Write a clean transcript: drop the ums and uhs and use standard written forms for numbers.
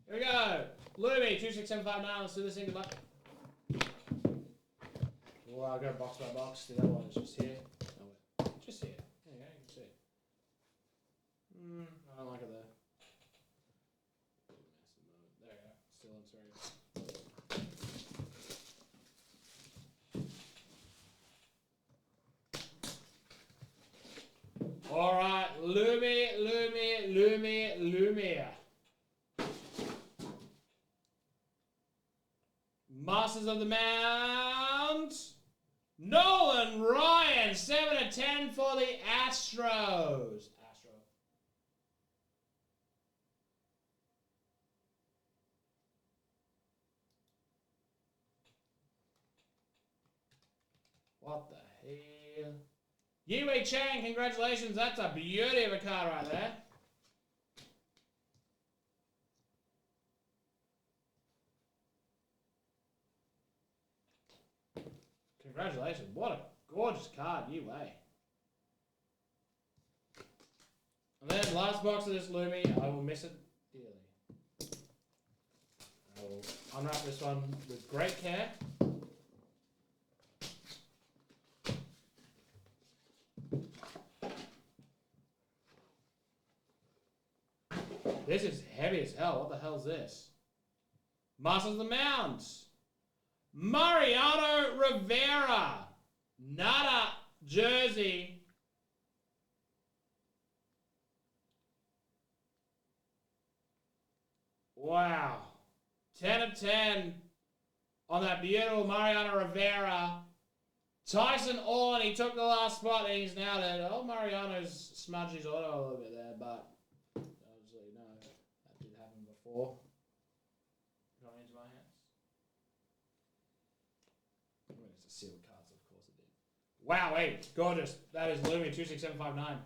Here we go. Lumi, 26759. Let's do this thing. Good luck. Well, I'll go box by box. The other one is just here. Oh, wait. Just here. There you go. You can see it. I don't like it there. There you go. Still looks very good. Alright, Lumi. Masters of the Mount. Nolan Ryan, 7 of 10 for the Astros. What the hell? Yiwei Chang, congratulations. That's a beauty of a card right there. Congratulations. What a gorgeous card, Yiwei. And then last box of this Lumi, I will miss it dearly. I will unwrap this one with great care. This is heavy as hell. What the hell is this? Masters of the Mount. Mariano Rivera. Nada jersey. Wow. 10 of 10 on that beautiful Mariano Rivera. Tyson Orn, he took the last spot and he's now dead. Oh, Mariano's smudged his auto a little bit there, but obviously, no, that did happen before. Got into my hands. It's a sealed cards, of course it did. Wow, hey, gorgeous. That is Lumi 26759.